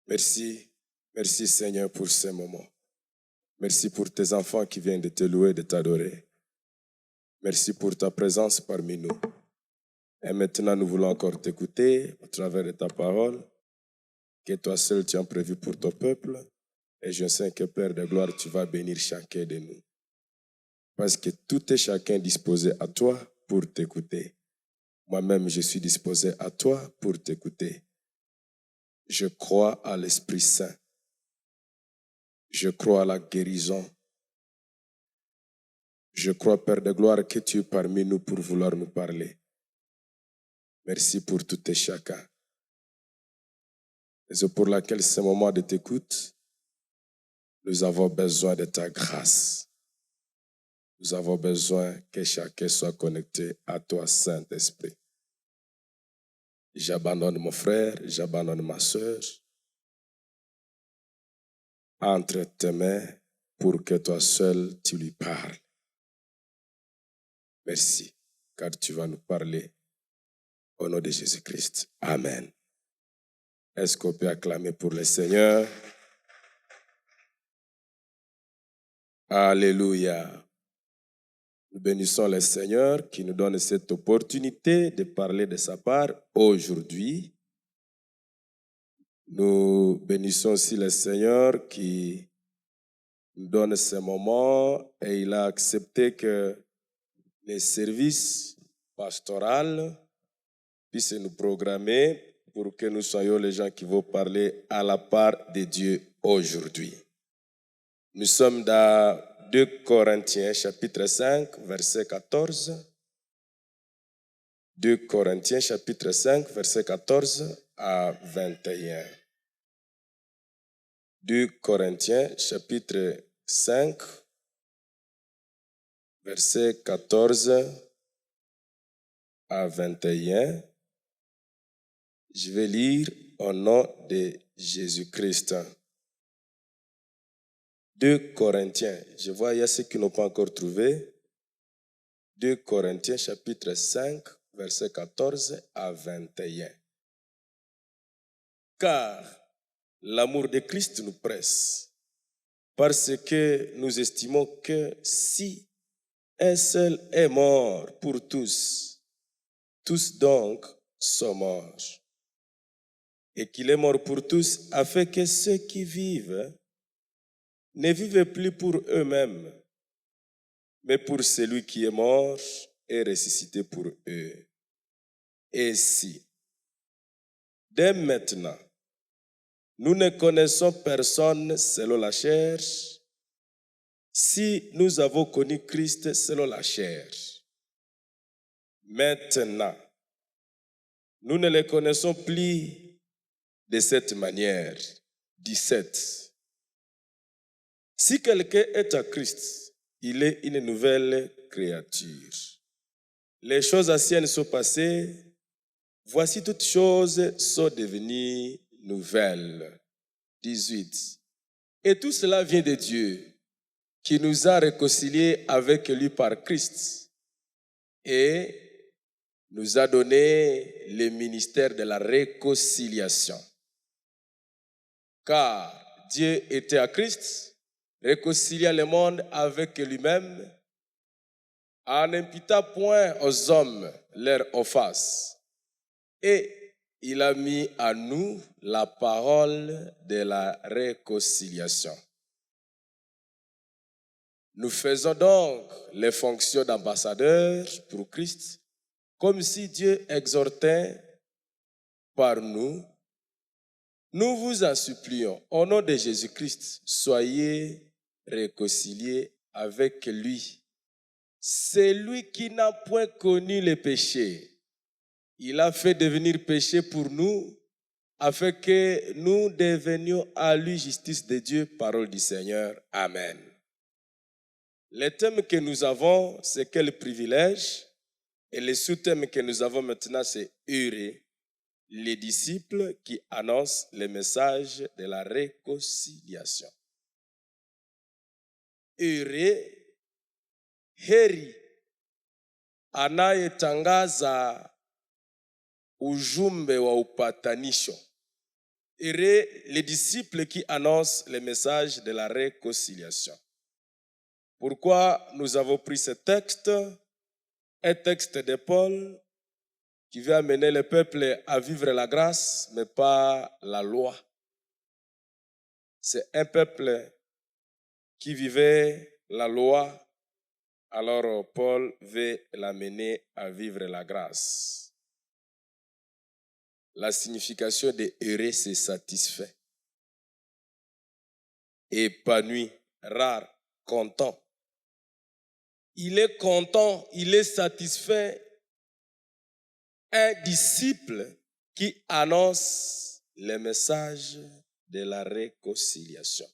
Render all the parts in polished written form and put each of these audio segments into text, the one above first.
Merci, merci Seigneur pour ce moment. Merci pour tes enfants qui viennent de te louer, de t'adorer. Merci pour ta présence parmi nous. Et maintenant, nous voulons encore t'écouter au travers de ta parole, que toi seul tu as prévu pour ton peuple. Et je sais que Père de gloire, tu vas bénir chacun de nous. Parce que tout et chacun disposé à toi pour t'écouter. Moi-même, je suis disposé à toi pour t'écouter. Je crois à l'Esprit Saint. Je crois à la guérison. Je crois, Père de gloire, que tu es parmi nous pour vouloir nous parler. Merci pour tout et chacun. Raison pour laquelle ce moment de t'écoute, nous avons besoin de ta grâce. Nous avons besoin que chacun soit connecté à toi, Saint-Esprit. J'abandonne mon frère, j'abandonne ma sœur entre tes mains pour que toi seul tu lui parles. Merci, car tu vas nous parler au nom de Jésus-Christ. Amen. Est-ce qu'on peut acclamer pour le Seigneur? Alléluia. Nous bénissons le Seigneur qui nous donne cette opportunité de parler de sa part aujourd'hui. Nous bénissons aussi le Seigneur qui nous donne ce moment et il a accepté que les services pastoraux puissent nous programmer pour que nous soyons les gens qui vont parler à la part de Dieu aujourd'hui. Nous sommes dans 2 Corinthiens chapitre 5, verset 14. 2 Corinthiens chapitre 5, verset 14 à 21. 2 Corinthiens chapitre 5, verset 14 à 21. Je vais lire au nom de Jésus-Christ. 2 Corinthiens, je vois il y a ceux qui n'ont pas encore trouvé. 2 Corinthiens chapitre 5, verset 14 à 21. Car l'amour de Christ nous presse, parce que nous estimons que si un seul est mort pour tous, tous donc sont morts. Et qu'il est mort pour tous, afin que ceux qui vivent ne vivent plus pour eux-mêmes, mais pour celui qui est mort et ressuscité pour eux. Et si, dès maintenant, nous ne connaissons personne selon la chair, si nous avons connu Christ selon la chair, maintenant, nous ne le connaissons plus de cette manière. 17. Si quelqu'un est à Christ, il est une nouvelle créature. Les choses anciennes sont passées, voici toutes choses sont devenues nouvelles. 18. Et tout cela vient de Dieu, qui nous a réconciliés avec lui par Christ et nous a donné le ministère de la réconciliation. Car Dieu était à Christ, réconcilia le monde avec lui-même, en n'imputant point aux hommes leurs offenses. Et il a mis à nous la parole de la réconciliation. Nous faisons donc les fonctions d'ambassadeurs pour Christ, comme si Dieu exhortait par nous. Nous vous en supplions, au nom de Jésus-Christ, soyez réconciliés avec lui. C'est lui qui n'a point connu le péché. Il a fait devenir péché pour nous, afin que nous devenions à lui justice de Dieu, parole du Seigneur. Amen. Le thème que nous avons, c'est quel privilège. Et le sous-thème que nous avons maintenant, c'est heureux, les disciples qui annoncent le message de la réconciliation. Heureux, heri, anayetangaza ujumbe wa upatanisho. heureux les disciples qui annoncent le message de la réconciliation. Pourquoi nous avons pris ce texte? Un texte de Paul qui veut amener le peuple à vivre la grâce, mais pas la loi. C'est un peuple qui vivait la loi, alors Paul veut l'amener à vivre la grâce. La signification de heureux, c'est satisfait, épanoui, rare, content. Il est content, il est satisfait. Un disciple qui annonce le message de la réconciliation.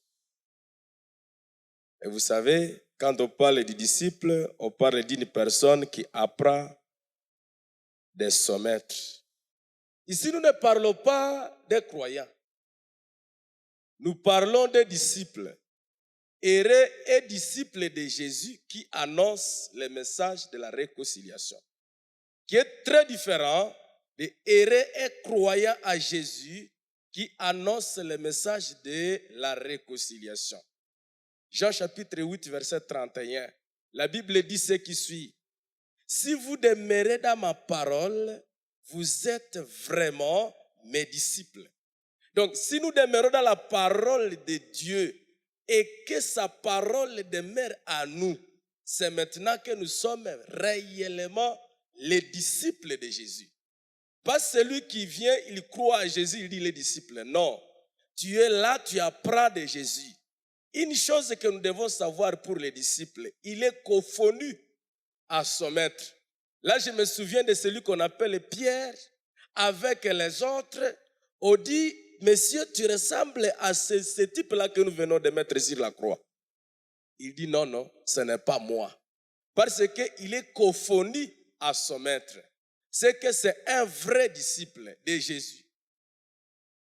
Et vous savez, quand on parle du disciple, on parle d'une personne qui apprend de soumettre. Ici, nous ne parlons pas des croyants. Nous parlons des disciples. Heureux et disciples de Jésus qui annoncent le message de la réconciliation, qui est très différent de heureux et croyants à Jésus qui annoncent le message de la réconciliation. Jean chapitre 8, verset 31. La Bible dit ce qui suit. Si vous demeurez dans ma parole, vous êtes vraiment mes disciples. Donc, si nous demeurons dans la parole de Dieu et que sa parole demeure à nous, c'est maintenant que nous sommes réellement les disciples de Jésus. Pas celui qui vient, il croit à Jésus, il dit les disciples. Non, tu es là, tu apprends de Jésus. Une chose que nous devons savoir pour les disciples, il est confondu à son maître. Là, je me souviens de celui qu'on appelle Pierre, avec les autres. On dit, monsieur, tu ressembles à ce type-là que nous venons de mettre sur la croix. Il dit, non, non, ce n'est pas moi. Parce qu'il est confondu à son maître. C'est que c'est un vrai disciple de Jésus.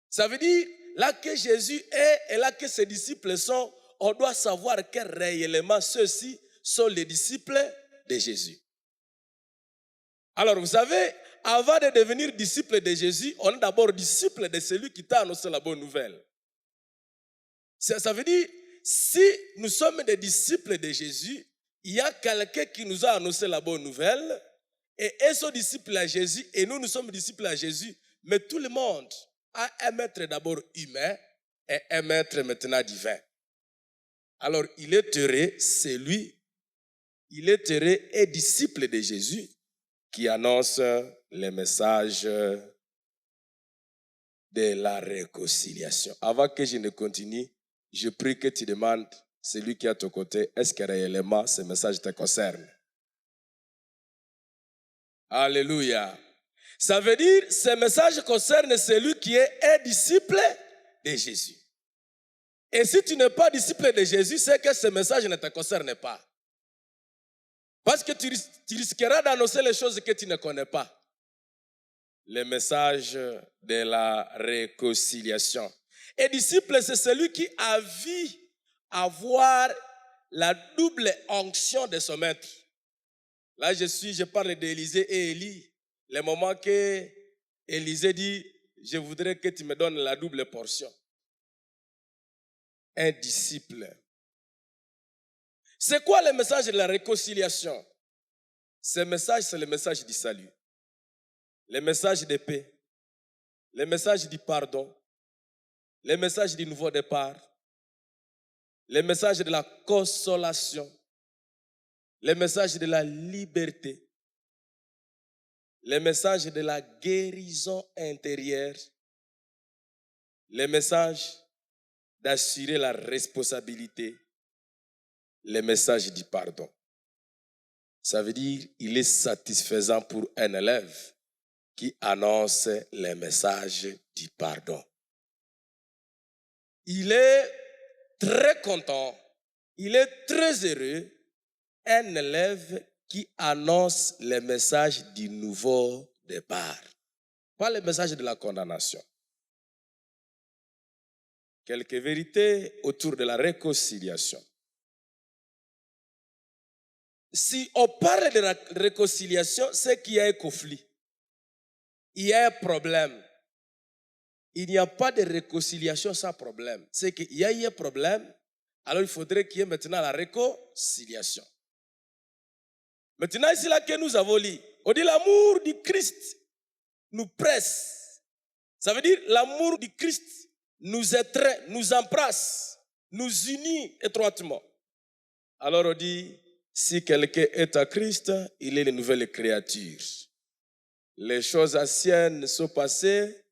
Ça veut dire, là que Jésus est et là que ses disciples sont, on doit savoir que réellement ceux-ci sont les disciples de Jésus. Alors vous savez, avant de devenir disciple de Jésus, on est d'abord disciple de celui qui t'a annoncé la bonne nouvelle. Ça veut dire, si nous sommes des disciples de Jésus, il y a quelqu'un qui nous a annoncé la bonne nouvelle, et ils sont disciples à Jésus, et nous sommes disciples à Jésus, mais tout le monde a un maître d'abord humain et un maître maintenant divin. Alors, il est heureux, il est heureux et disciple de Jésus qui annonce le message de la réconciliation. Avant que je ne continue, je prie que tu demandes, celui qui est à ton côté, est-ce que réellement ce message te concerne? Alléluia. Ça veut dire, ce message concerne celui qui est un disciple de Jésus. Et si tu n'es pas disciple de Jésus, c'est que ce message ne te concerne pas. Parce que tu risqueras d'annoncer les choses que tu ne connais pas. Le message de la réconciliation. Et disciple, c'est celui qui a vu avoir la double onction de son maître. Là, je parle d'Élisée et Élie. Le moment que Élisée dit, je voudrais que tu me donnes la double portion. Un disciple. C'est quoi le message de la réconciliation? Ce message, c'est le message du salut. Le message de paix. Le message du pardon. Le message du nouveau départ. Le message de la consolation. Le message de la liberté. Le message de la guérison intérieure. Le message d'assurer la responsabilité. Le message du pardon. Ça veut dire il est satisfaisant pour un élève qui annonce le message du pardon. Il est très content, il est très heureux, un élève qui annonce le message du nouveau départ. Pas le message de la condamnation. Quelques vérités autour de la réconciliation. Si on parle de la réconciliation, c'est qu'il y a un conflit. Il y a un problème. il n'y a pas de réconciliation sans problème. C'est qu'il y a eu un problème, alors il faudrait qu'il y ait maintenant la réconciliation. Maintenant, c'est là que nous avons lu. On dit l'amour du Christ nous presse. Ça veut dire l'amour du Christ nous étreint, nous embrasse, nous unit étroitement. Alors on dit, si quelqu'un est à Christ, il est une nouvelle créature. Les choses anciennes sont passées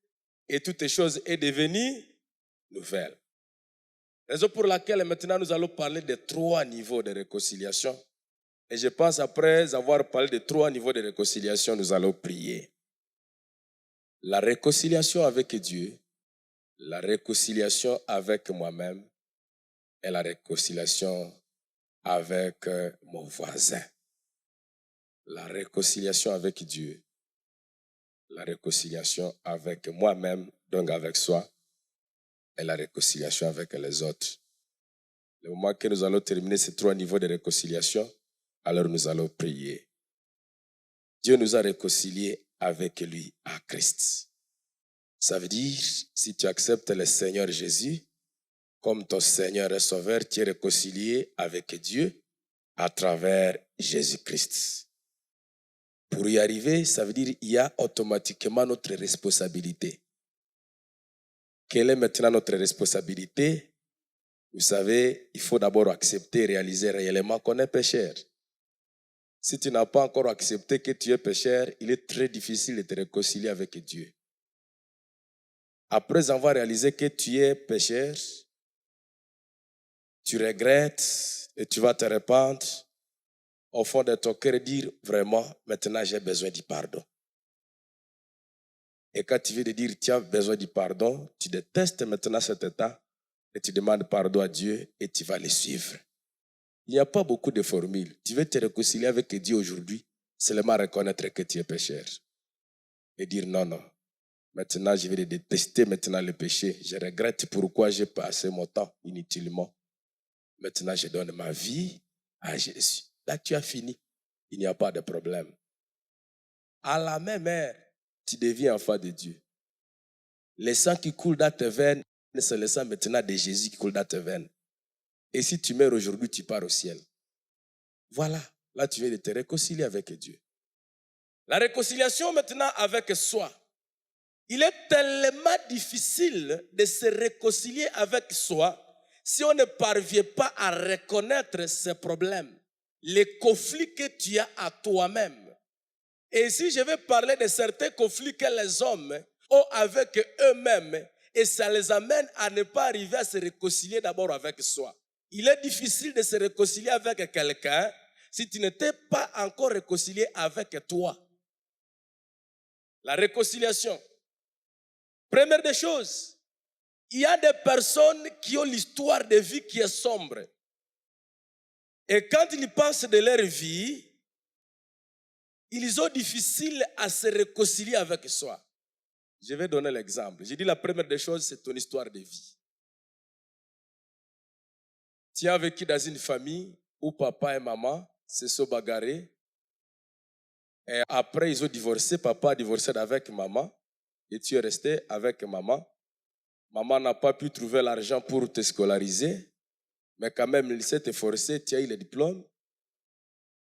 et toutes les choses sont devenues nouvelles. Raison pour laquelle maintenant nous allons parler de 3 niveaux de réconciliation. Et je pense après avoir parlé de 3 niveaux de réconciliation, nous allons prier. La réconciliation avec Dieu, la réconciliation avec moi-même et la réconciliation avec mon voisin. La réconciliation avec Dieu, la réconciliation avec moi-même, donc avec soi, et la réconciliation avec les autres. Le moment que nous allons terminer ces 3 niveaux de réconciliation, alors nous allons prier. Dieu nous a réconciliés avec lui à Christ. Ça veut dire, si tu acceptes le Seigneur Jésus comme ton Seigneur et Sauveur, tu es réconcilié avec Dieu à travers Jésus-Christ. Pour y arriver, ça veut dire qu'il y a automatiquement notre responsabilité. Quelle est maintenant notre responsabilité? Vous savez, il faut d'abord accepter et réaliser réellement qu'on est pécheur. Si tu n'as pas encore accepté que tu es pécheur, il est très difficile de te réconcilier avec Dieu. Après avoir réalisé que tu es pécheur, tu regrettes et tu vas te répandre au fond de ton cœur et dire vraiment, maintenant j'ai besoin du pardon. Et quand tu viens de dire tu as besoin du pardon, tu détestes maintenant cet état et tu demandes pardon à Dieu et tu vas le suivre. Il n'y a pas beaucoup de formules. Tu veux te réconcilier avec Dieu aujourd'hui, seulement reconnaître que tu es pécheur. Et dire non. Maintenant, je vais détester maintenant le péché. Je regrette pourquoi j'ai passé mon temps inutilement. Maintenant, je donne ma vie à Jésus. Là, tu as fini. Il n'y a pas de problème. À la même heure, tu deviens enfant de Dieu. Le sang qui coule dans tes veines, c'est le sang maintenant de Jésus qui coule dans tes veines. Et si tu meurs aujourd'hui, tu pars au ciel. Voilà. Là, tu viens de te réconcilier avec Dieu. La réconciliation maintenant avec soi. Il est tellement difficile de se réconcilier avec soi si on ne parvient pas à reconnaître ses problèmes, les conflits que tu as à toi-même. Et ici, je vais parler de certains conflits que les hommes ont avec eux-mêmes et ça les amène à ne pas arriver à se réconcilier d'abord avec soi. Il est difficile de se réconcilier avec quelqu'un si tu n'étais pas encore réconcilié avec toi. La réconciliation. Première des choses, il y a des personnes qui ont l'histoire de vie qui est sombre. Et quand ils pensent de leur vie, ils ont difficile à se réconcilier avec soi. Je vais donner l'exemple. J'ai dit la première des choses, c'est ton histoire de vie. Tu as vécu dans une famille où papa et maman se sont bagarrés. Et après, ils ont divorcé. Papa a divorcé avec maman. Et tu es resté avec maman. Maman n'a pas pu trouver l'argent pour te scolariser. Mais quand même, il s'est efforcé. Tu as eu le diplôme.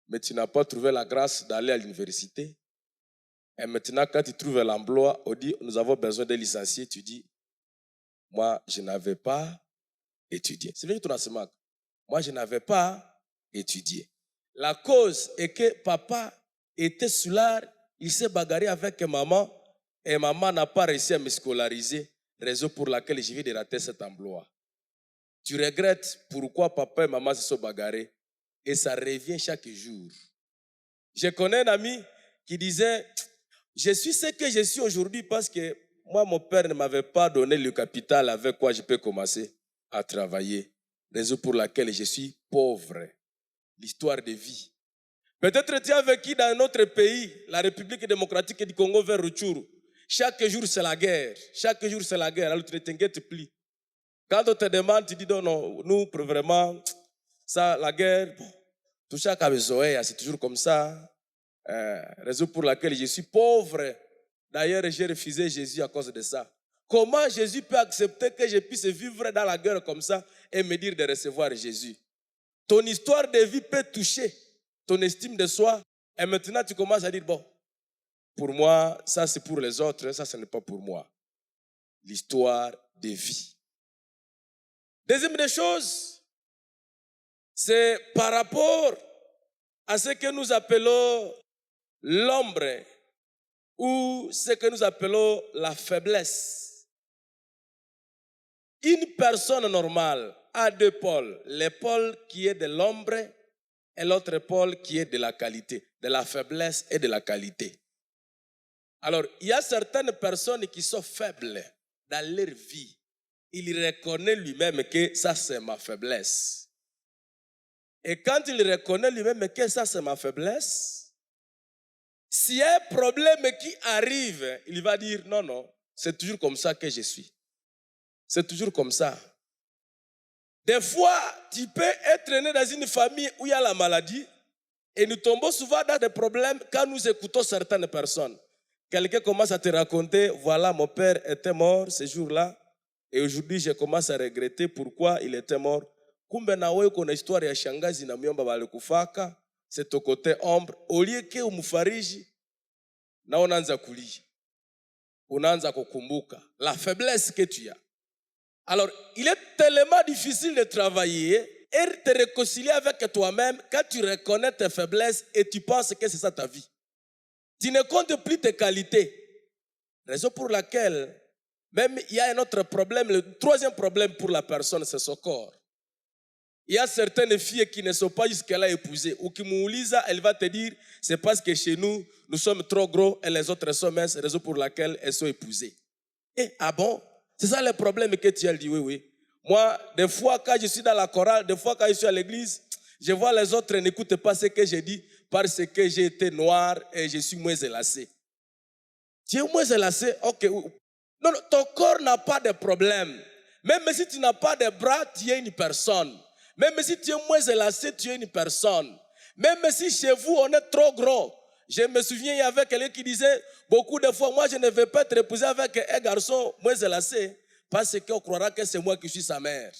Mais tu n'as pas trouvé la grâce d'aller à l'université. Et maintenant, quand tu trouves l'emploi, on dit, nous avons besoin de licenciés. Tu dis, moi, je n'avais pas étudié. C'est vrai que tu as ce manque. Moi, je n'avais pas étudié. La cause est que papa était soulard, il s'est bagarré avec maman et maman n'a pas réussi à me scolariser, raison pour laquelle je viens de rater cet emploi. Tu regrettes pourquoi papa et maman se sont bagarrés et ça revient chaque jour. Je connais un ami qui disait, je suis ce que je suis aujourd'hui parce que moi, mon père ne m'avait pas donné le capital avec quoi je peux commencer à travailler. Raison pour laquelle je suis pauvre. L'histoire de vie. Peut-être tu as vécu dans un autre pays, la République démocratique du Congo vers Rutshuru. Chaque jour c'est la guerre. Chaque jour c'est la guerre. Alors tu ne t'inquiètes plus. Quand on te demande, tu dis non, nous vraiment, ça, la guerre, tout ça c'est toujours comme ça. Raison pour laquelle je suis pauvre. D'ailleurs, j'ai refusé Jésus à cause de ça. Comment Jésus peut accepter que je puisse vivre dans la guerre comme ça et me dire de recevoir Jésus? Ton histoire de vie peut toucher ton estime de soi. Et maintenant, tu commences à dire, bon, pour moi, ça c'est pour les autres, ça ce n'est pas pour moi. L'histoire de vie. Deuxième des choses, c'est par rapport à ce que nous appelons l'ombre ou ce que nous appelons la faiblesse. Une personne normale a deux pôles. Le pôle qui est de l'ombre et l'autre pôle qui est de la qualité, de la faiblesse et de la qualité. Alors, il y a certaines personnes qui sont faibles dans leur vie. Il reconnaît lui-même que ça c'est ma faiblesse. Et quand il reconnaît lui-même que ça c'est ma faiblesse, s'il y a un problème qui arrive, il va dire non, non, c'est toujours comme ça que je suis. C'est toujours comme ça. Des fois, tu peux être né dans une famille où il y a la maladie et nous tombons souvent dans des problèmes quand nous écoutons certaines personnes. Quelqu'un commence à te raconter, voilà, mon père était mort ce jour-là et aujourd'hui je commence à regretter pourquoi il était mort. Kumbe na wewe kuna histoire ya shangazi na myomba walikufaka, c'est au côté ombre. Au lieu que umfariji, na unaanza kulia. Unaanza kukumbuka la faiblesse que tu as. Alors, il est tellement difficile de travailler et de te réconcilier avec toi-même quand tu reconnais tes faiblesses et tu penses que c'est ça ta vie. Tu ne comptes plus tes qualités. Raison pour laquelle, même il y a un autre problème, le troisième problème pour la personne, c'est son corps. Il y a certaines filles qui ne sont pas jusqu'à-là épousées ou qui m'oulisent, elle va te dire, c'est parce que chez nous, nous sommes trop gros et les autres sont minces, raison pour laquelle elles sont épousées. Et ah bon? C'est ça le problème que tu as dit, oui, oui. Moi, des fois, quand je suis dans la chorale, des fois, quand je suis à l'église, je vois les autres n'écoutent pas ce que je dis parce que j'ai été noir et je suis moins élacé. Tu es moins élacé? Ok. Non, ton corps n'a pas de problème. Même si tu n'as pas de bras, tu es une personne. Même si tu es moins élacé, tu es une personne. Même si chez vous, on est trop gros. Je me souviens, il y avait quelqu'un qui disait, beaucoup de fois, moi, je ne vais pas être épousé avec un garçon moins élacé, parce qu'on croira que c'est moi qui suis sa mère.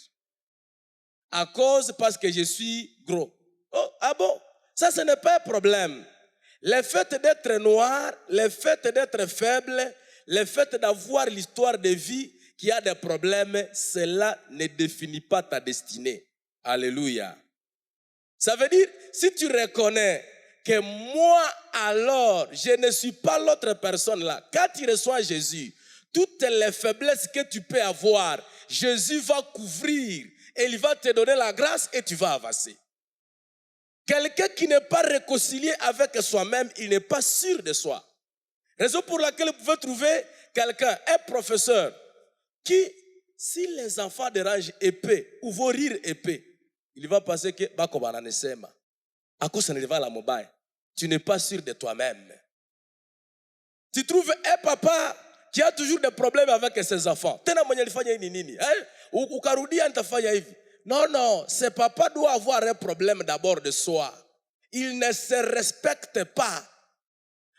Parce que je suis gros. Oh, ah bon? Ça, ce n'est pas un problème. Le fait d'être noir, le fait d'être faible, le fait d'avoir l'histoire de vie qui a des problèmes, cela ne définit pas ta destinée. Alléluia. Ça veut dire, si tu reconnais que moi, alors, je ne suis pas l'autre personne là. Quand tu reçois Jésus, toutes les faiblesses que tu peux avoir, Jésus va couvrir et il va te donner la grâce et tu vas avancer. Quelqu'un qui n'est pas réconcilié avec soi-même, il n'est pas sûr de soi. Raison pour laquelle vous pouvez trouver quelqu'un, un professeur, qui, si les enfants dérangent épais ou vont rire épais, il va penser que bakobana nesema. À cause de la mobile, tu n'es pas sûr de toi-même. Tu trouves un papa qui a toujours des problèmes avec ses enfants. Non, non, ce papa doit avoir un problème d'abord de soi. Il ne se respecte pas.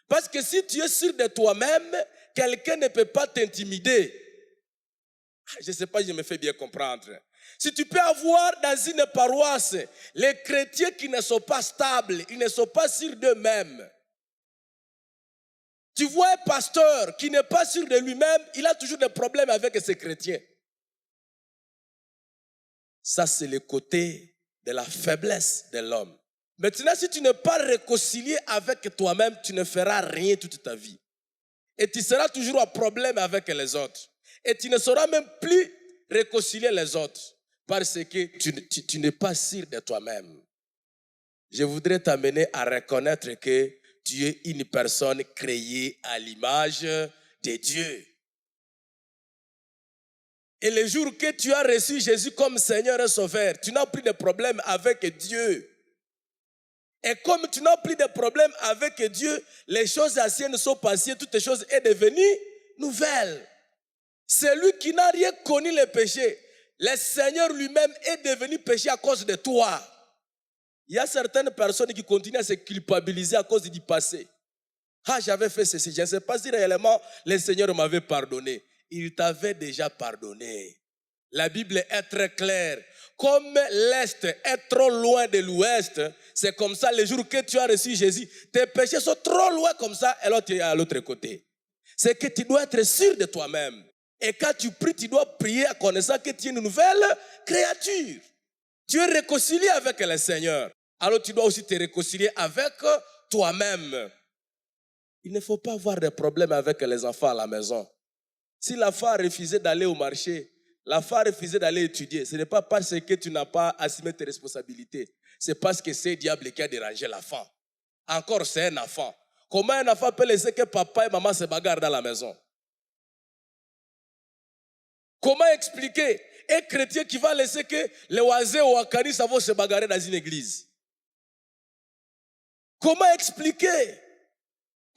Parce que si tu es sûr de toi-même, quelqu'un ne peut pas t'intimider. Je ne sais pas si je me fais bien comprendre. Si tu peux avoir dans une paroisse les chrétiens qui ne sont pas stables, ils ne sont pas sûrs d'eux-mêmes. Tu vois un pasteur qui n'est pas sûr de lui-même, il a toujours des problèmes avec ses chrétiens. Ça, c'est le côté de la faiblesse de l'homme. Maintenant, si tu n'es pas réconcilié avec toi-même, tu ne feras rien toute ta vie. Et tu seras toujours en problème avec les autres. Et tu ne sauras même plus réconcilier les autres. Parce que tu n'es pas sûr de toi-même. Je voudrais t'amener à reconnaître que tu es une personne créée à l'image de Dieu. Et le jour que tu as reçu Jésus comme Seigneur et Sauveur, tu n'as plus de problème avec Dieu. Et comme tu n'as plus de problème avec Dieu, les choses anciennes sont passées, toutes les choses sont devenues nouvelles. Celui qui n'a rien connu le péché, le Seigneur lui-même est devenu péché à cause de toi. Il y a certaines personnes qui continuent à se culpabiliser à cause du passé. Ah, j'avais fait ceci, je ne sais pas si réellement le Seigneur m'avait pardonné. il t'avait déjà pardonné. La Bible est très claire. Comme l'Est est trop loin de l'Ouest, c'est comme ça, le jour que tu as reçu Jésus, tes péchés sont trop loin comme ça, et là tu es à l'autre côté. C'est que tu dois être sûr de toi-même. Et quand tu pries, tu dois prier en connaissant que tu es une nouvelle créature. Tu es réconcilié avec le Seigneur. Alors tu dois aussi te réconcilier avec toi-même. Il ne faut pas avoir de problème avec les enfants à la maison. Si l'enfant a refusé d'aller au marché, l'enfant a refusé d'aller étudier, ce n'est pas parce que tu n'as pas assumé tes responsabilités. C'est parce que c'est le diable qui a dérangé l'enfant. Encore, c'est un enfant. Comment un enfant peut laisser que papa et maman se bagarrent dans la maison? Comment expliquer un chrétien qui va laisser que les oisés ou Akari vont se bagarrer dans une église? Comment expliquer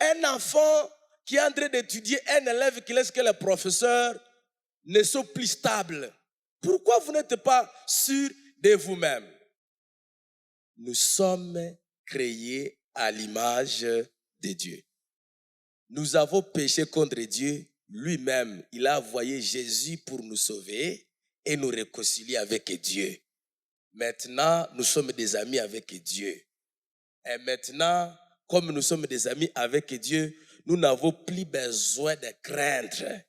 un enfant qui est en train d'étudier, un élève qui laisse que les professeurs ne sont plus stables? Pourquoi vous n'êtes pas sûr de vous-même? Nous sommes créés à l'image de Dieu. Nous avons péché contre Dieu lui-même. Il a envoyé Jésus pour nous sauver et nous réconcilier avec Dieu. Maintenant, nous sommes des amis avec Dieu. Et maintenant, comme nous sommes des amis avec Dieu, nous n'avons plus besoin de craindre.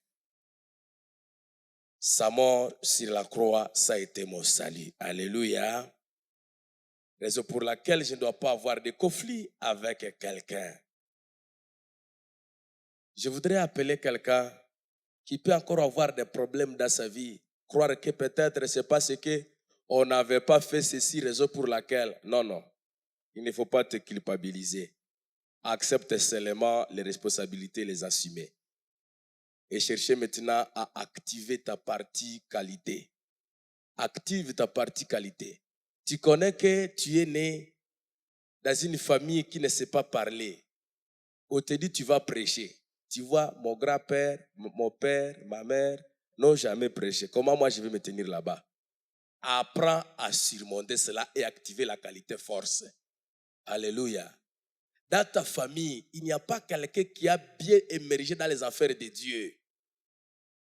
Sa mort sur la croix, ça a été mon salut. Alléluia. Raison pour laquelle je ne dois pas avoir de conflit avec quelqu'un. Je voudrais appeler quelqu'un qui peut encore avoir des problèmes dans sa vie. Croire que peut-être c'est parce qu'on n'avait pas fait ceci, raison pour laquelle. Non, non. Il ne faut pas te culpabiliser. Accepte seulement les responsabilités, les assumer. Et chercher maintenant à activer ta partie qualité. Active ta partie qualité. Tu connais que tu es né dans une famille qui ne sait pas parler. On te dit tu vas prêcher. Tu vois, mon grand-père, mon père, ma mère n'ont jamais prêché. Comment moi je vais me tenir là-bas? Apprends à surmonter cela et activer la qualité force. Alléluia. Dans ta famille, il n'y a pas quelqu'un qui a bien émergé dans les affaires de Dieu.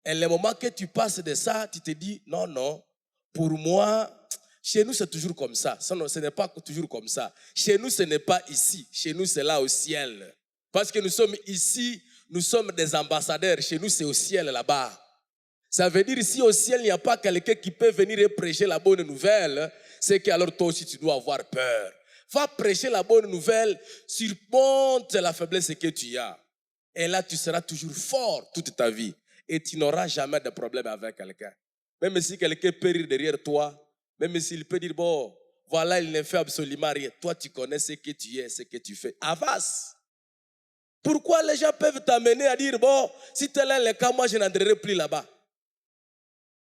Et le moment que tu passes de ça, tu te dis, non, non, pour moi, chez nous c'est toujours comme ça. Ce n'est pas toujours comme ça. Chez nous ce n'est pas ici. Chez nous c'est là au ciel. Parce que nous sommes ici, nous sommes des ambassadeurs. Chez nous c'est au ciel là-bas. Ça veut dire ici au ciel, il n'y a pas quelqu'un qui peut venir et prêcher la bonne nouvelle. C'est qu'alors toi aussi tu dois avoir peur. Va prêcher la bonne nouvelle, surmonte la faiblesse que tu as. Et là, tu seras toujours fort toute ta vie. Et tu n'auras jamais de problème avec quelqu'un. Même si quelqu'un peut rire derrière toi, même s'il peut dire, bon, voilà, il ne fait absolument rien. Toi, tu connais ce que tu es, ce que tu fais. Avance. Pourquoi les gens peuvent t'amener à dire, bon, si tel est le cas, moi, je n'entrerai plus là-bas.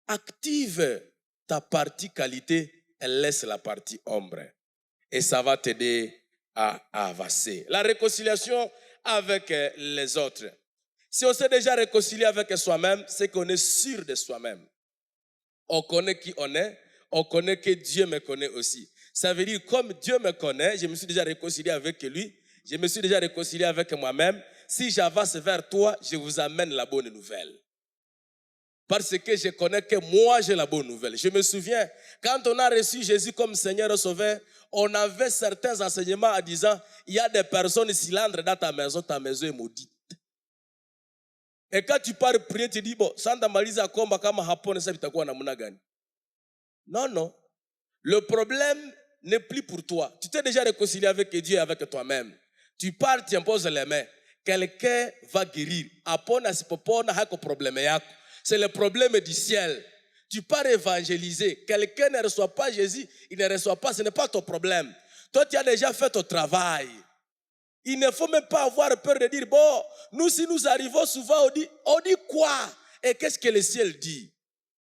Active ta partie qualité et laisse la partie ombre. Et ça va t'aider à avancer. La réconciliation avec les autres. Si on s'est déjà réconcilié avec soi-même, c'est qu'on est sûr de soi-même. On connaît qui on est, on connaît que Dieu me connaît aussi. Ça veut dire, comme Dieu me connaît, je me suis déjà réconcilié avec lui, je me suis déjà réconcilié avec moi-même. Si j'avance vers toi, je vous amène la bonne nouvelle. Parce que je connais que moi j'ai la bonne nouvelle. Je me souviens, quand on a reçu Jésus comme Seigneur et Sauveur, on avait certains enseignements en disant, il y a des personnes cylindres dans ta maison est maudite. Et quand tu pars prier, tu dis, bon, sanda maliza komba kama hapone sa bitakuwa namna gani? Non, non. Le problème n'est plus pour toi. Tu t'es déjà réconcilié avec Dieu et avec toi-même. Tu pars, tu imposes les mains. Quelqu'un va guérir. Apona sipopona hako problème yako. C'est le problème du ciel. Tu pars évangéliser. Quelqu'un ne reçoit pas Jésus, il ne reçoit pas, ce n'est pas ton problème. Toi, tu as déjà fait ton travail. Il ne faut même pas avoir peur de dire, bon, nous, si nous arrivons souvent, on dit quoi? Et qu'est-ce que le ciel dit?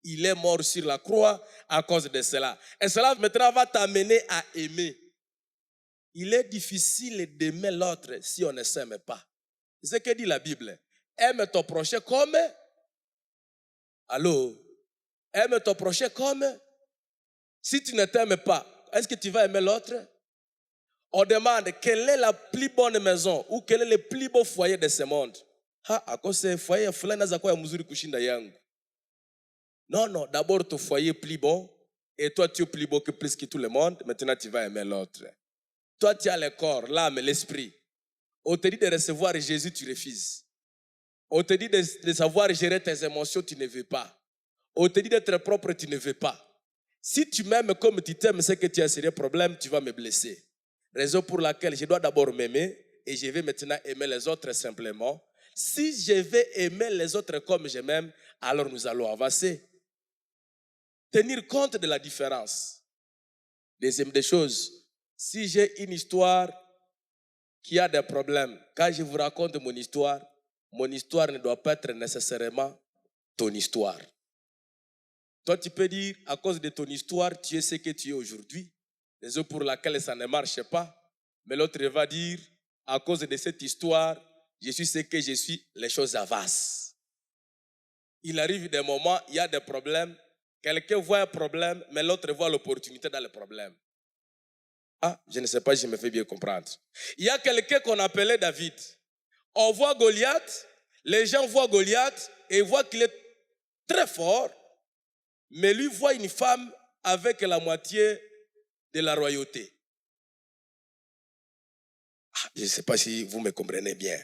Il est mort sur la croix à cause de cela. Et cela maintenant va t'amener à aimer. Il est difficile d'aimer l'autre si on ne s'aime pas. C'est ce que dit la Bible. Aime ton prochain comme... Allô? Aime ton prochain comme... Si tu ne t'aimes pas, est-ce que tu vas aimer l'autre? On demande quelle est la plus bonne maison ou quel est le plus beau foyer de ce monde. akose foyer fulani naza kwa mzuri kushinda yangu. Non, d'abord ton foyer est plus bon et toi tu es plus beau que plus que tout le monde. Maintenant tu vas aimer l'autre. Toi tu as le corps, l'âme, l'esprit. On te dit de recevoir Jésus, tu refuses. On te dit de savoir gérer tes émotions, tu ne veux pas. On te dit d'être propre, tu ne veux pas. Si tu m'aimes comme tu t'aimes, c'est que tu as un sérieux problème, tu vas me blesser. Raison pour laquelle je dois d'abord m'aimer et je vais maintenant aimer les autres simplement. Si je vais aimer les autres comme je m'aime, alors nous allons avancer. Tenir compte de la différence. Deuxième des choses, si j'ai une histoire qui a des problèmes, quand je vous raconte mon histoire ne doit pas être nécessairement ton histoire. Toi, tu peux dire, à cause de ton histoire, tu es ce que tu es aujourd'hui, raison pour laquelle ça ne marche pas. Mais l'autre va dire, à cause de cette histoire, je suis ce que je suis, les choses avancent. Il arrive des moments, il y a des problèmes, quelqu'un voit un problème, mais l'autre voit l'opportunité dans le problème. Je ne sais pas si je me fais bien comprendre. Il y a quelqu'un qu'on appelait David. On voit Goliath, les gens voient Goliath et voient qu'il est très fort, mais lui voit une femme avec la moitié de la royauté. Je ne sais pas si vous me comprenez bien.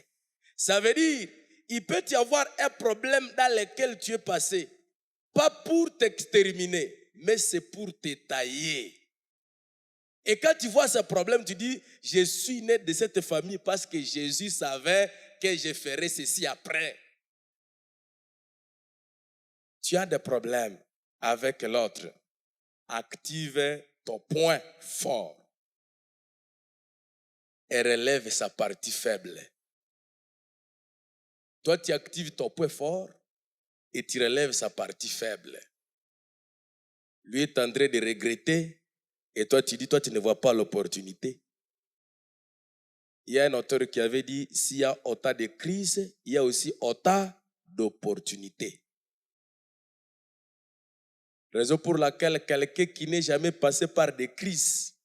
Ça veut dire, il peut y avoir un problème dans lequel tu es passé, pas pour t'exterminer, mais c'est pour te tailler. Et quand tu vois ce problème, tu dis, je suis né de cette famille parce que Jésus savait que je ferais ceci après. Tu as des problèmes avec l'autre. Active ton point fort et relève sa partie faible. Toi, tu actives ton point fort et tu relèves sa partie faible. Lui est en train de regretter et toi, tu dis, toi, tu ne vois pas l'opportunité. Il y a un auteur qui avait dit, s'il y a autant de crises, il y a aussi autant d'opportunités. Raison pour laquelle quelqu'un qui n'est jamais passé par des crises,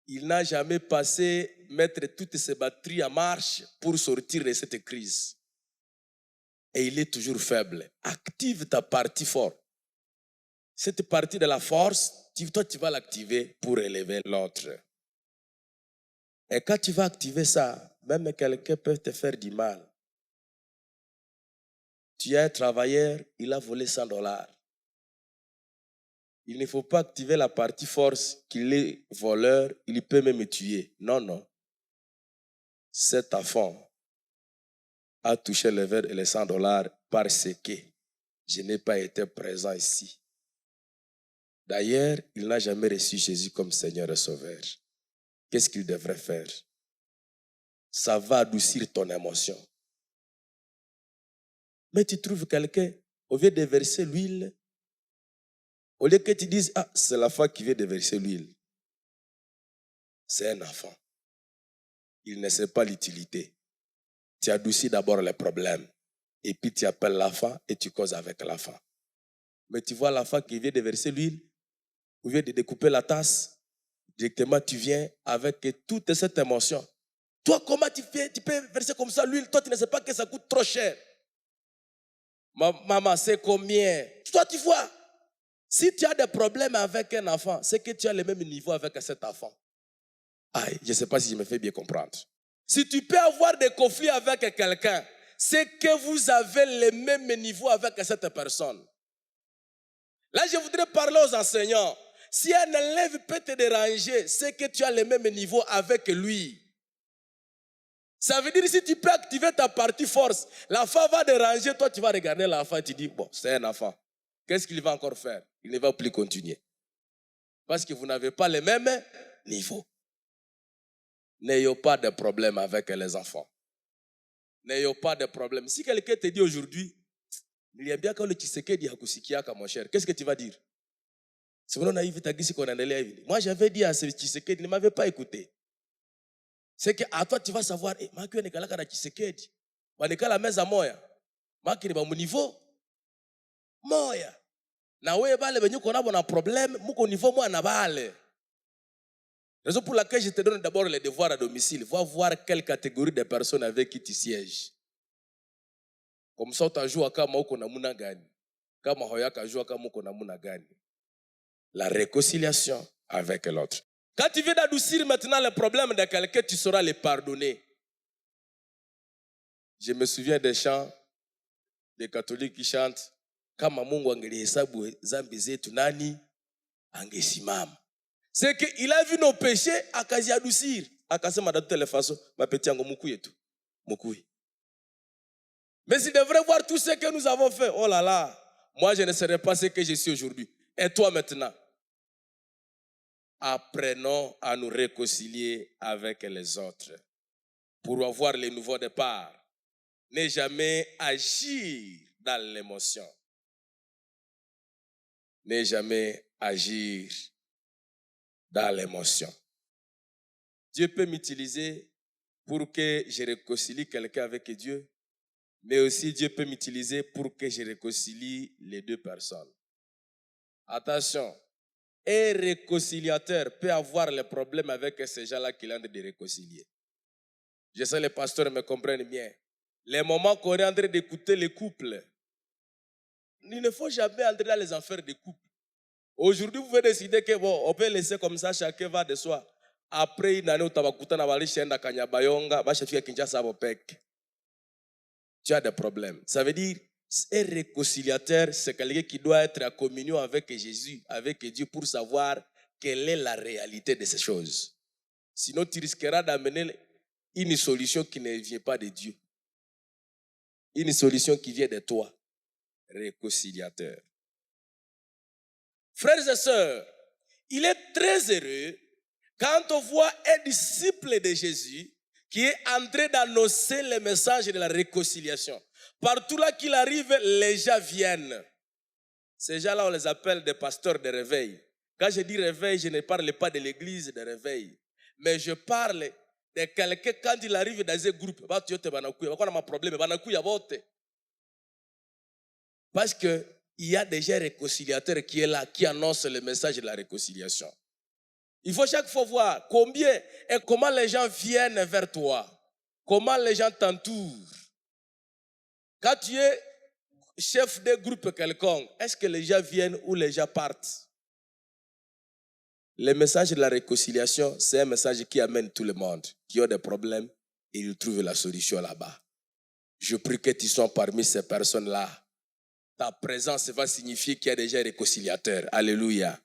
il n'a jamais passé mettre toutes ses batteries en marche pour sortir de cette crise. Et il est toujours faible. Active ta partie forte. Cette partie de la force, toi, tu vas l'activer pour élever l'autre. Et quand tu vas activer ça, même quelqu'un peut te faire du mal. Tu es un travailleur, il a volé $100. Il ne faut pas activer la partie force qu'il est voleur, il peut même tuer. Non. Cet enfant a touché le verre et les $100 parce que je n'ai pas été présent ici. D'ailleurs, il n'a jamais reçu Jésus comme Seigneur et Sauveur. Qu'est-ce qu'il devrait faire? Ça va adoucir ton émotion. Mais tu trouves quelqu'un, au lieu de verser l'huile, au lieu que tu dises, c'est la femme qui vient de verser l'huile. C'est un enfant. Il ne sait pas l'utilité. Tu adoucis d'abord les problèmes. Et puis tu appelles l'enfant et tu causes avec l'enfant. Mais tu vois l'enfant qui vient de verser l'huile, ou vient de découper la tasse, directement tu viens avec toute cette émotion. Toi, comment tu fais? Tu peux verser comme ça l'huile? Toi, tu ne sais pas que ça coûte trop cher. Maman, c'est combien? Toi, tu vois. Si tu as des problèmes avec un enfant, c'est que tu as le même niveau avec cet enfant. Je ne sais pas si je me fais bien comprendre. Si tu peux avoir des conflits avec quelqu'un, c'est que vous avez le même niveau avec cette personne. Là, je voudrais parler aux enseignants. Si un élève peut te déranger, c'est que tu as le même niveau avec lui. Ça veut dire si tu peux activer ta partie force, l'enfant va déranger, toi tu vas regarder l'enfant et tu dis, bon, c'est un enfant. Qu'est-ce qu'il va encore faire? Il ne va plus continuer. Parce que vous n'avez pas le même niveau. N'ayons pas de problème avec les enfants. N'ayons pas de problème. Si quelqu'un te dit aujourd'hui, il y a bien quand le Tshisekedi hakusikiaka, mon cher, qu'est-ce que tu vas dire? C'est vraiment naïf, moi j'avais dit à ce Tshisekedi, il ne m'avait pas écouté. C'est qu'à toi tu vas savoir, Maki on est là Tshisekedi. On est la mesa moya. Maki ni ba mon niveau. Moya. Na wewe bale benye kona bona problème, muko niveau moi na bale. Raison pour laquelle je te donne d'abord les devoirs à domicile. Va voir quelle catégorie de personnes avec qui tu sièges. Comme ça, utajua kama uko namuna gani. Kama hoyakajua kama uko namuna gani. La réconciliation avec l'autre. Quand tu viens d'adoucir maintenant le problème de quelqu'un, tu sauras le pardonner. Je me souviens des chants des catholiques qui chantent kama Mungu angelihesabu zambi zetu nani angesimama. C'est qu'il a vu nos péchés akaziadoucir. Akasema de toutes les façons, ma petite yango mukuye tu. Mukuye. Mais il devrait voir tout ce que nous avons fait. Oh là là, moi je ne serais pas ce que je suis aujourd'hui. Et toi maintenant? Apprenons à nous réconcilier avec les autres pour avoir les nouveaux départs. Ne jamais agir dans l'émotion. Ne jamais agir dans l'émotion. Dieu peut m'utiliser pour que je réconcilie quelqu'un avec Dieu, mais aussi Dieu peut m'utiliser pour que je réconcilie les deux personnes. Attention, un réconciliateur peut avoir les problèmes avec ces gens-là qu'il est en train de réconcilier. Je sais que les pasteurs me comprennent bien. Les moments qu'on est en train d'écouter les couples, il ne faut jamais entrer dans les affaires des couples. Aujourd'hui, vous pouvez décider que bon, on peut laisser comme ça, chacun va de soi. Après une année, tu as des problèmes. Ça veut dire, un réconciliateur, c'est quelqu'un qui doit être en communion avec Jésus, avec Dieu, pour savoir quelle est la réalité de ces choses. Sinon, tu risqueras d'amener une solution qui ne vient pas de Dieu. Une solution qui vient de toi. Réconciliateur. Frères et sœurs, il est très heureux quand on voit un disciple de Jésus qui est en train d'annoncer le message de la réconciliation. Partout là qu'il arrive, les gens viennent. Ces gens-là, on les appelle des pasteurs de réveil. Quand je dis réveil, je ne parle pas de l'église de réveil, mais je parle de quelqu'un quand il arrive dans un groupe. Parce qu'il y a déjà un réconciliateur qui est là, qui annonce le message de la réconciliation. Il faut chaque fois voir combien et comment les gens viennent vers toi. Comment les gens t'entourent. Quand tu es chef de groupe quelconque, est-ce que les gens viennent ou les gens partent? Le message de la réconciliation, c'est un message qui amène tout le monde, qui a des problèmes, et ils trouvent la solution là-bas. Je prie que tu sois parmi ces personnes-là. Ta présence va signifier qu'il y a déjà un réconciliateur. Alléluia.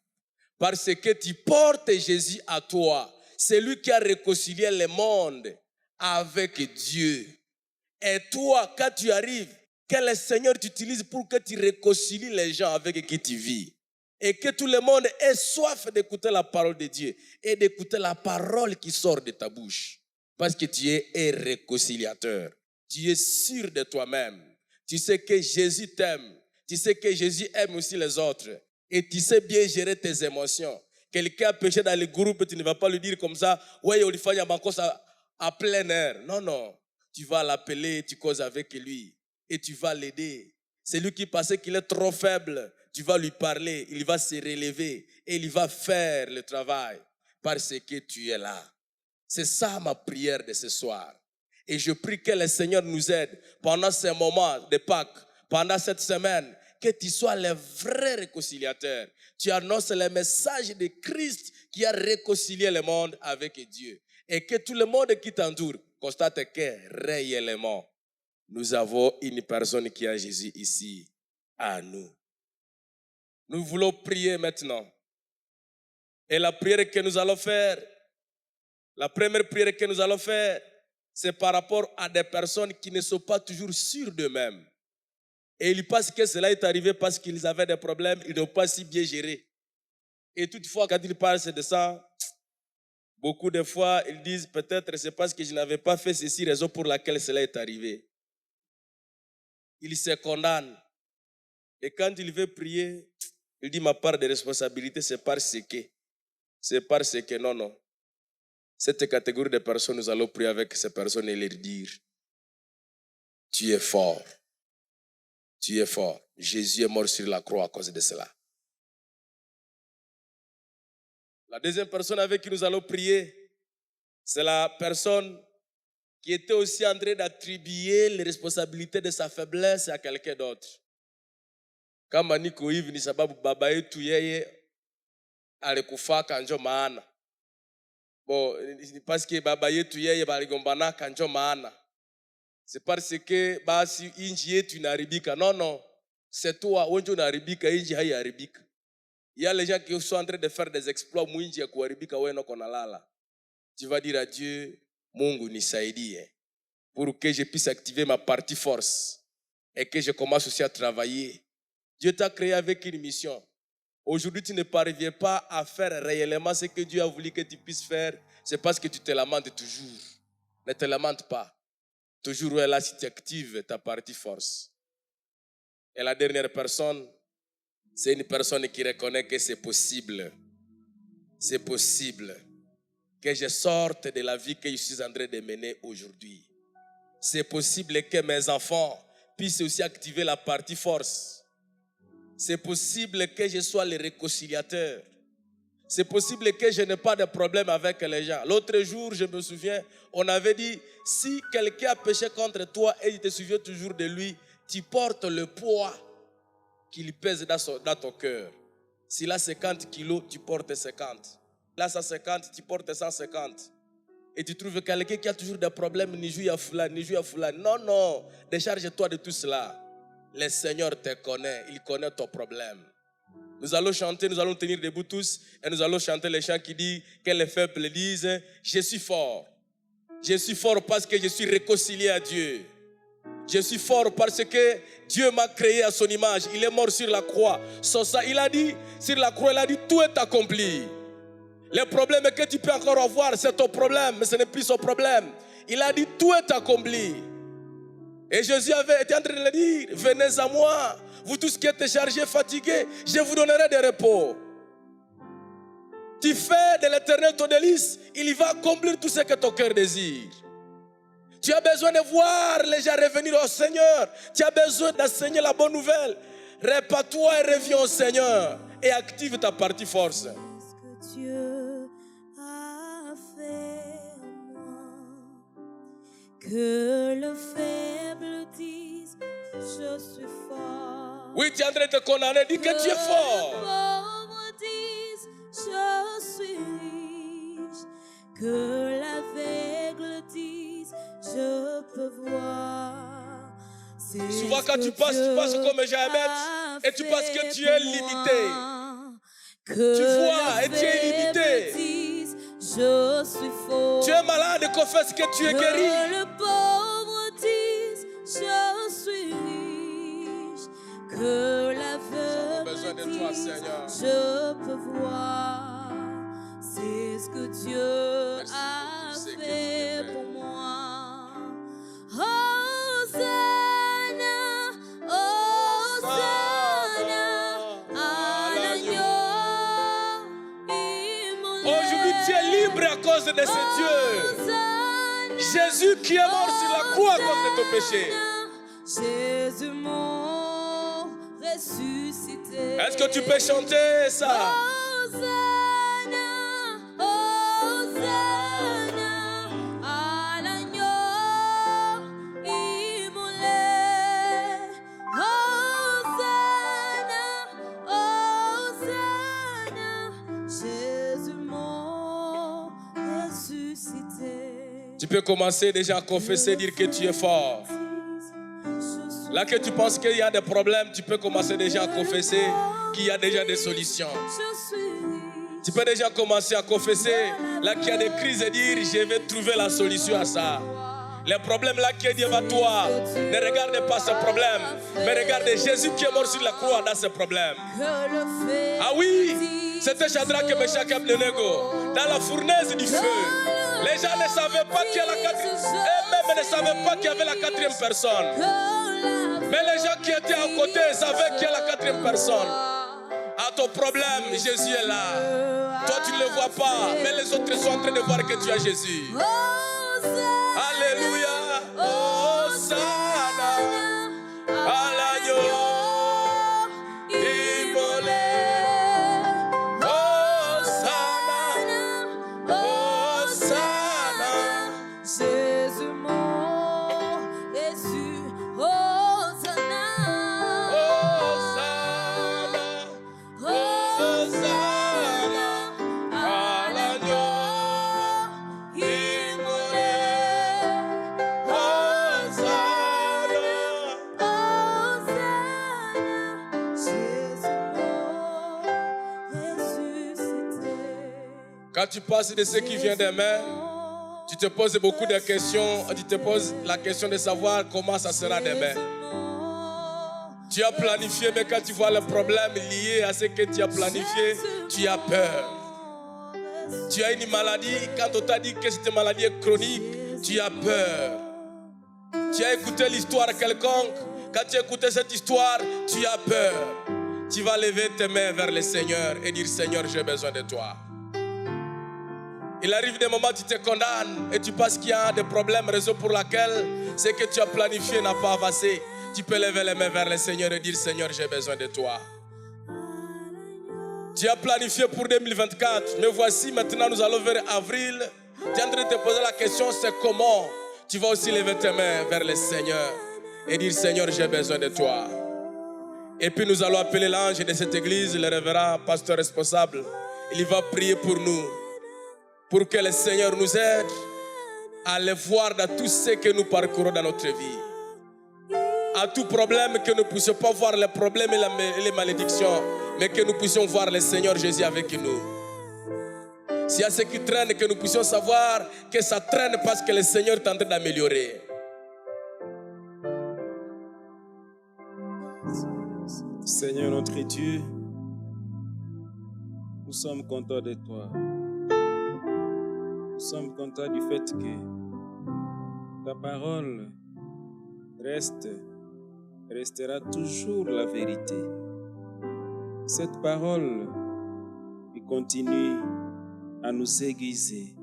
Parce que tu portes Jésus à toi. C'est lui qui a réconcilié le monde avec Dieu. Et toi, quand tu arrives, que le Seigneur t'utilise pour que tu réconcilies les gens avec qui tu vis. Et que tout le monde ait soif d'écouter la parole de Dieu et d'écouter la parole qui sort de ta bouche. Parce que tu es un réconciliateur. Tu es sûr de toi-même. Tu sais que Jésus t'aime. Tu sais que Jésus aime aussi les autres. Et tu sais bien gérer tes émotions. Quelqu'un a péché dans le groupe, tu ne vas pas lui dire comme ça, ouais, on lui fait un cause à plein air. Non, non. Tu vas l'appeler, tu causes avec lui. Et tu vas l'aider. C'est lui qui pensait qu'il est trop faible. Tu vas lui parler, il va se relever. Et il va faire le travail. Parce que tu es là. C'est ça ma prière de ce soir. Et je prie que le Seigneur nous aide pendant ces moments de Pâques, pendant cette semaine, que tu sois le vrai réconciliateur. Tu annonces le message de Christ qui a réconcilié le monde avec Dieu. Et que tout le monde qui t'entoure constate que réellement, nous avons une personne qui a Jésus ici à nous. Nous voulons prier maintenant. Et la prière que nous allons faire, la première prière que nous allons faire, c'est par rapport à des personnes qui ne sont pas toujours sûres d'eux-mêmes. Et ils pensent que cela est arrivé parce qu'ils avaient des problèmes, ils n'ont pas si bien géré. Et toutefois, quand ils parlent de ça, beaucoup de fois, ils disent peut-être c'est parce que je n'avais pas fait ceci, raison pour laquelle cela est arrivé. Ils se condamnent. Et quand il veut prier, il dit ma part de responsabilité, c'est parce que, non. Cette catégorie de personnes, nous allons prier avec ces personnes et leur dire, tu es fort. Tu es fort. Jésus est mort sur la croix à cause de cela. La deuxième personne avec qui nous allons prier, c'est la personne qui était aussi en train d'attribuer les responsabilités de sa faiblesse à quelqu'un d'autre. Kama niko hivi ni sababu baba yetu yeye alikufaka njo maana. Parce que baba yetu yeye baligombanaka njo maana. C'est parce que basi inji yetu inaharibika. Non, c'est toi wenjo unaharibika, inji haiharibika. Il y a les gens qui sont en train de faire des exploits mwinji ya kuharibika, wewe noko nalala. Tu vas dire à Dieu, Mungu nisaidie, pour que je puisse activer ma partie force et que je commence aussi à travailler. Dieu t'a créé avec une mission. Aujourd'hui, tu ne parviens pas à faire réellement ce que Dieu a voulu que tu puisses faire. C'est parce que tu te lamentes toujours. Ne te lamente pas. Toujours là si tu actives ta partie force. Et la dernière personne, c'est une personne qui reconnaît que c'est possible. C'est possible que je sorte de la vie que je suis en train de mener aujourd'hui. C'est possible que mes enfants puissent aussi activer la partie force. C'est possible que je sois le réconciliateur. C'est possible que je n'ai pas de problème avec les gens. L'autre jour, je me souviens, on avait dit, si quelqu'un a péché contre toi et tu te souviens toujours de lui, tu portes le poids qu'il pèse dans ton cœur. S'il a 50 kilos, tu portes 50. Là, 150, tu portes 150. Et tu trouves quelqu'un qui a toujours des problèmes, ni joue à foulane, ni joue à foulane. Non, décharge-toi de tout cela. Le Seigneur te connaît, il connaît ton problème. Nous allons chanter, nous allons tenir debout tous, et nous allons chanter les chants qui disent, que les faibles disent, je suis fort. Je suis fort parce que je suis réconcilié à Dieu. Je suis fort parce que Dieu m'a créé à son image. Il est mort sur la croix. Il a dit, sur la croix, il a dit, tout est accompli. Les problèmes que tu peux encore avoir, c'est ton problème, mais ce n'est plus son problème. Il a dit, tout est accompli. Et Jésus avait été en train de le dire, venez à moi, vous tous qui êtes chargés, fatigués, je vous donnerai des repos. Tu fais de l'Éternel ton délice, il va accomplir tout ce que ton cœur désire. Tu as besoin de voir les gens revenir au Seigneur. Tu as besoin d'enseigner la bonne nouvelle. Répare-toi et reviens au Seigneur et active ta partie force. Ce que Dieu a fait en moi, que le faible dise, je suis fort. Oui, tu es en train de te condamner, dis que tu es fort. Que le pauvre dise, je suis riche. Que l'aveugle dise, je peux voir. Souvent quand tu passes comme Jamet et tu penses que tu es limité. Tu vois et tu es limité. Dise, je suis fort. Tu es malade et confesse que tu es guéri. Que le pauvre dise, je suis riche. Que l'aveugle dise, je peux voir. C'est ce que Dieu a fait pour moi. Hosanna, Hosanna, à l'agneau immolé. Aujourd'hui tu es libre à cause de ce Dieu. Hosanna, Jésus qui est mort sur la croix à cause de ton péché. Jésus mort ressuscité. Est-ce que tu peux chanter ça? Hosanna, Hosanna, à l'agneau immolé. Hosanna, Hosanna, Jésus mort ressuscité. Tu peux commencer déjà à confesser, dire que tu es fort. Là que tu penses qu'il y a des problèmes, tu peux commencer déjà à confesser qu'il y a déjà des solutions. Tu peux déjà commencer à confesser là qu'il y a des crises et dire je vais trouver la solution à ça. Les problèmes là qui est devant toi, ne regarde pas ce problème, mais regarde Jésus qui est mort sur la croix dans ce problème. Ah oui, c'était Shadrach, Meshach et Abednego dans la fournaise du feu. Les gens ne savaient pas qu'il y a la quatrième, eux-mêmes ne savaient pas qu'il y avait la quatrième personne. Mais les gens qui étaient à côté savaient qu'il y a la quatrième personne. À ton problème, Jésus est là. Toi, tu ne le vois pas, mais les autres sont en train de voir que tu as Jésus. Alléluia. Hosanna à l'agneau immolé. Hosanna, Hosanna. Jésus mort Quand tu passes de ce qui vient des mains, tu te poses beaucoup de questions. Tu te poses la question de savoir comment ça sera demain. Tu as planifié, mais quand tu vois le problème lié à ce que tu as planifié, tu as peur. Tu as une maladie, quand on t'a dit que cette maladie est chronique, tu as peur. Tu as écouté l'histoire quelconque, quand tu as écouté cette histoire, tu as peur. Tu vas lever tes mains vers le Seigneur et dire: Seigneur, j'ai besoin de toi. Il arrive des moments où tu te condamnes et tu penses qu'il y a des problèmes, raison pour laquelle ce que tu as planifié n'a pas avancé. Tu peux lever les mains vers le Seigneur et dire: Seigneur, j'ai besoin de toi. Tu as planifié pour 2024, mais voici maintenant nous allons vers avril. Tu es en train de te poser la question, c'est comment? Tu vas aussi lever tes mains vers le Seigneur et dire: Seigneur, j'ai besoin de toi. Et puis nous allons appeler l'ange de cette église, le révérend pasteur responsable. Il va prier pour nous, pour que le Seigneur nous aide à le voir dans tout ce que nous parcourons dans notre vie. À tout problème, que nous ne puissions pas voir les problèmes et les malédictions, mais que nous puissions voir le Seigneur Jésus avec nous. S'il y a ce qui traîne, que nous puissions savoir que ça traîne parce que le Seigneur est en train d'améliorer. Seigneur notre Dieu, nous sommes contents de toi. Nous sommes contents du fait que ta parole restera toujours la vérité. Cette parole qui continue à nous aiguiser.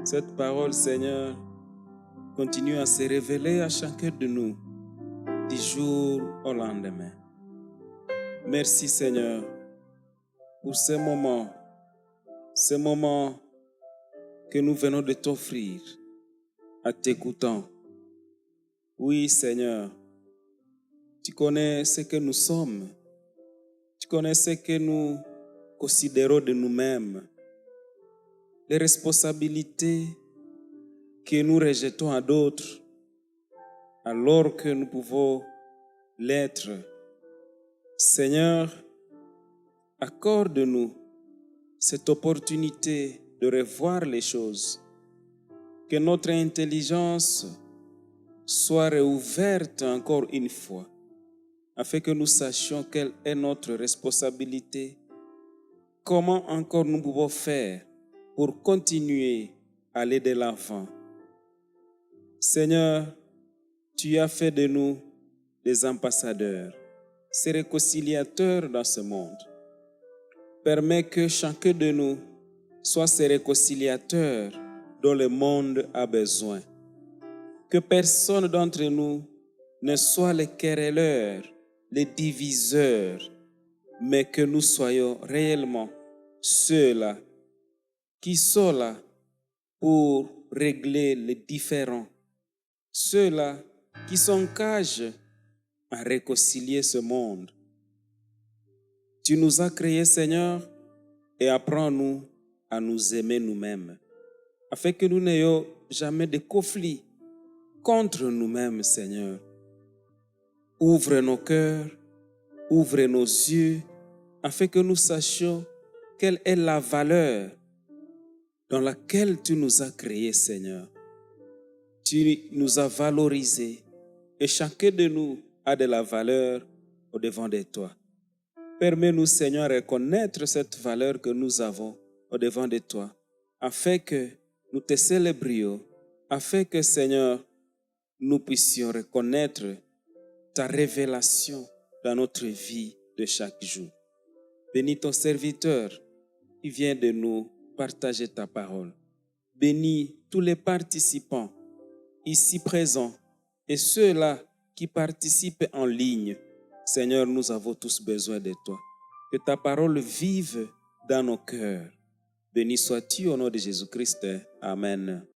Cette parole, Seigneur, continue à se révéler à chacun de nous du jour au lendemain. Merci, Seigneur, pour ces moments que nous venons de t'offrir à t'écoutant. Oui, Seigneur, tu connais ce que nous sommes. Tu connais ce que nous considérons de nous-mêmes. Les responsabilités que nous rejetons à d'autres, alors que nous pouvons l'être. Seigneur, accorde-nous cette opportunité de revoir les choses. Que notre intelligence soit réouverte encore une fois, afin que nous sachions quelle est notre responsabilité, comment encore nous pouvons faire pour continuer à aller de l'avant. Seigneur, tu as fait de nous des ambassadeurs, ces réconciliateurs dans ce monde. Permets que chacun de nous soit ces réconciliateurs dont le monde a besoin. Que personne d'entre nous ne soit les querelleurs, les diviseurs, mais que nous soyons réellement ceux-là qui sont là pour régler les différends, ceux-là qui s'engagent à réconcilier ce monde. Tu nous as créés, Seigneur, et apprends-nous à nous aimer nous-mêmes, afin que nous n'ayons jamais de conflit contre nous-mêmes, Seigneur. Ouvre nos cœurs, ouvre nos yeux, afin que nous sachions quelle est la valeur dans laquelle tu nous as créés, Seigneur. Tu nous as valorisés et chacun de nous a de la valeur au-devant de toi. Permets-nous, Seigneur, de reconnaître cette valeur que nous avons au-devant de toi, afin que nous te célébrions, afin que, Seigneur, nous puissions reconnaître ta révélation dans notre vie de chaque jour. Bénis ton serviteur qui vient de nous partager ta parole. Bénis tous les participants ici présents et ceux-là qui participent en ligne. Seigneur, nous avons tous besoin de toi. Que ta parole vive dans nos cœurs. Béni sois-tu au nom de Jésus-Christ. Amen.